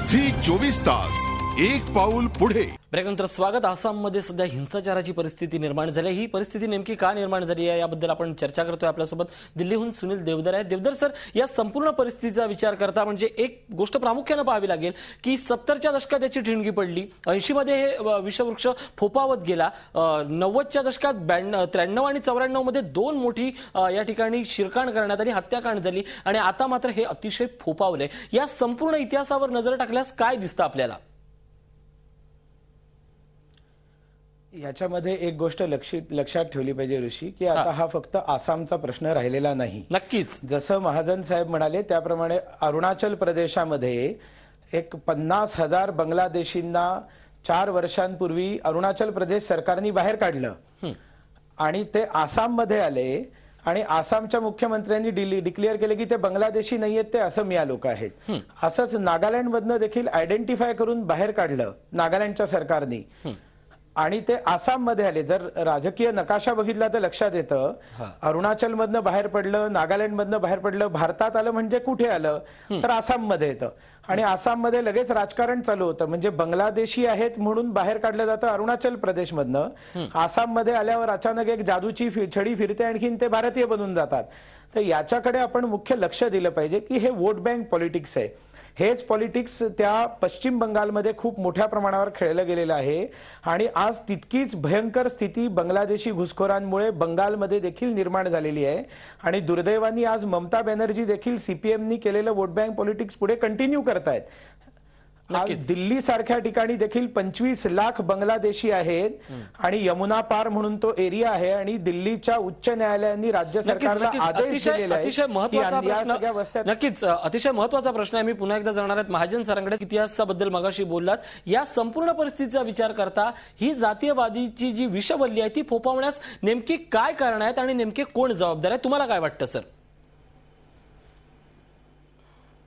Zee 24 तास एक पाऊल पुढे। ब्रेकनंतर स्वागत। आसाममध्ये सध्या हिंसाचाराची परिस्थिती निर्माण झाली आहे। ही परिस्थिती नेमकी का निर्माण झाली आहे याबद्दल आपण चर्चा करतोय। आपल्यासोबत दिल्लीहून सुनील देवधर आहेत। देवधर सर, या संपूर्ण परिस्थितीचा विचार करता म्हणजे एक गोष्ट प्रामुख्याने पाहावी लागेल की 70च्या दशकात याची ठिणगी पडली, 80 मध्ये हे विषवृक्ष फोपावत गेला, 90च्या दशकात 93 आणि 94 मध्ये दोन मोठी या ठिकाणी शिरकाण करण्यात आली, हत्याकांड झाली आणि आता मात्र हे अतिशय फोपावले। या संपूर्ण इतिहासावर नजर टाकल्यास काय दिसतं आपल्याला? याच्यामध्ये एक गोष्ट लक्षात ठेवली पाहिजे ऋषी, की आता हा फक्त आसामचा प्रश्न राहिलेला नाही। नक्कीच जसं महाजन साहेब म्हणाले त्याप्रमाणे अरुणाचल प्रदेशामध्ये एक 50,000 बांगलादेशींना 4 वर्षांपूर्वी अरुणाचल प्रदेश सरकारने बाहेर काढलं आणि ते आसाममध्ये आले आणि आसामच्या मुख्यमंत्र्यांनी डिक्लेअर केले की ते बांगलादेशी नाहीयेत, ते असमिया लोक आहेत। असंच नागालँडमधनं देखील आयडेंटिफाय करून बाहेर काढलं नागालँडच्या सरकारने आणि ते आसाममध्ये आले। जर राजकीय नकाशा बघितला तर लक्षात येतं अरुणाचलमधनं बाहेर पडलं, नागालँडमधनं बाहेर पडलं, भारतात आलं म्हणजे कुठे आलं तर आसाममध्ये येतं आणि आसाममध्ये लगेच राजकारण चालू होतं। म्हणजे बांगलादेशी आहेत म्हणून बाहेर काढलं जातं अरुणाचल प्रदेशमधनं, आसाममध्ये आल्यावर अचानक एक जादूची छडी फिरते, आणखीन ते भारतीय बनून जातात। तर याच्याकडे आपण मुख्य लक्ष दिलं पाहिजे की हे वोट बँक पॉलिटिक्स आहे। हेच पॉलिटिक्स त्या पश्चिम बंगालमध्ये खूप मोठ्या प्रमाणावर खेळलं गेलेलं आहे आणि आज तितकीच भयंकर स्थिती बांगलादेशी घुसखोरांमुळे बंगालमध्ये देखील निर्माण झालेली आहे आणि दुर्दैवाने आज ममता बॅनर्जी देखील सीपीएमनी केलेलं वोट बँक पॉलिटिक्स पुढे कंटिन्यू करतायत। आज दिल्ली सारख्या ठिकाणी देखील 25 लाख बांगलादेशी आहेत आणि यमुना पार म्हणून तो एरिया आहे आणि दिल्लीच्या उच्च न्यायालयाने राज्य सरकारला आदेश दिलेला आहे। अतिशय महत्त्वाचा प्रश्न, नक्कीच अतिशय महत्त्वाचा प्रश्न आहे। मी पुन्हा एकदा जाणार आहेत महाजन सरांकडे। इतिहासाबद्दल मगाशी बोललात, या संपूर्ण परिस्थितीचा विचार करता ही जातीयवादीची जी विषवल्ली आहे ती फोपावण्यास नेमकी काय कारण आहेत आणि नेमके कोण जबाबदार आहे, तुम्हाला काय वाटतं सर?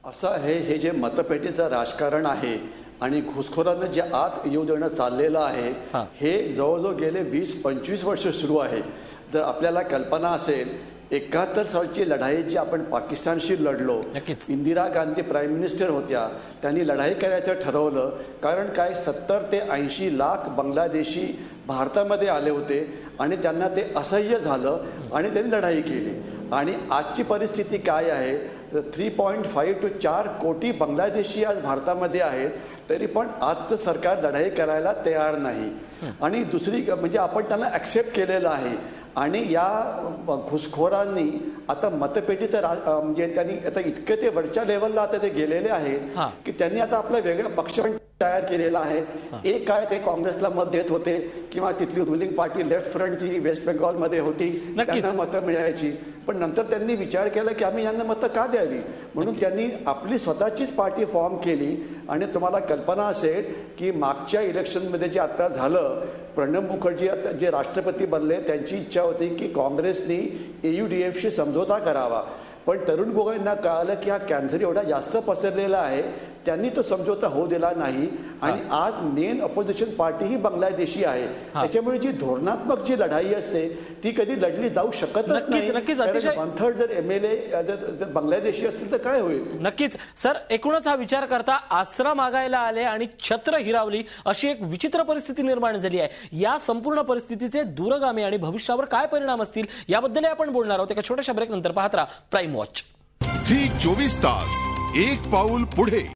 असं आहे, हे जे मतपेटीचं राजकारण आहे आणि घुसखोरांना जे आत येऊ देणं चाललेलं आहे हे जवळजवळ गेले 20-25 वर्ष सुरू आहे। जर आपल्याला कल्पना असेल 71 सालची लढाई जी आपण पाकिस्तानशी लढलो, इंदिरा गांधी प्राईम मिनिस्टर होत्या, त्यांनी लढाई करायचं ठरवलं कारण काय 70 ते 80 लाख बांगलादेशी भारतामध्ये आले होते आणि त्यांना ते असह्य झालं आणि त्यांनी लढाई केली। आणि आजची परिस्थिती काय आहे, 3.5 to 4 कोटी बांगलादेशी आज भारतामध्ये आहेत, तरी पण आजचं सरकार लढाई करायला तयार नाही। आणि दुसरी म्हणजे आपण त्यांना ॲक्सेप्ट केलेलं आहे आणि या घुसखोरांनी आता मतपेटीचं म्हणजे त्यांनी आता इतके ते वरच्या लेवलला आता ते गेलेले आहेत की त्यांनी आता आपला वेगळा पक्ष पण तयार केलेला आहे। एक काळ ते काँग्रेसला मत देत होते किंवा तिथली रुलिंग पार्टी लेफ्ट फ्रंट जी वेस्ट बेंगॉलमध्ये होती त्यांना मतं मिळायची, पण नंतर त्यांनी विचार केला की आम्ही यांना मतं का द्यावी, म्हणून त्यांनी आपली स्वतःचीच पार्टी फॉर्म केली। आणि तुम्हाला कल्पना असेल की मागच्या इलेक्शनमध्ये जे आता झालं, प्रणब मुखर्जी आता जे राष्ट्रपती बनले त्यांची इच्छा होती की काँग्रेसनी AUDFशी समझोता करावा, पण तरुण गोगोईंना कळालं की हा कॅन्सर एवढा जास्त पसरलेला आहे, त्यांनी तो समझोता होऊ दिला नाही आणि आज मेन अपोजिशन पार्टी ही बांगलादेशी आहे। त्याच्यामुळे जी धोरणात्मक जी लढाई असते ती कधी लढली जाऊ शकतच नाही। 1/3 जर MLA जर बांगलादेशी असतील तर काय होईल? नक्कीच सर, एकूणच हा विचार करता आसरा मागायला आले आणि छत्र हिरावली अशी एक विचित्र परिस्थिती निर्माण झाली आहे। या संपूर्ण परिस्थितीचे दूरगामी आणि भविष्यावर काय परिणाम असतील याबद्दल आपण बोलणार आहोत एका छोट्याशा ब्रेक नंतर। पाहत राहा प्राईम वॉच। झी 24 तास एक पाऊल पुढे।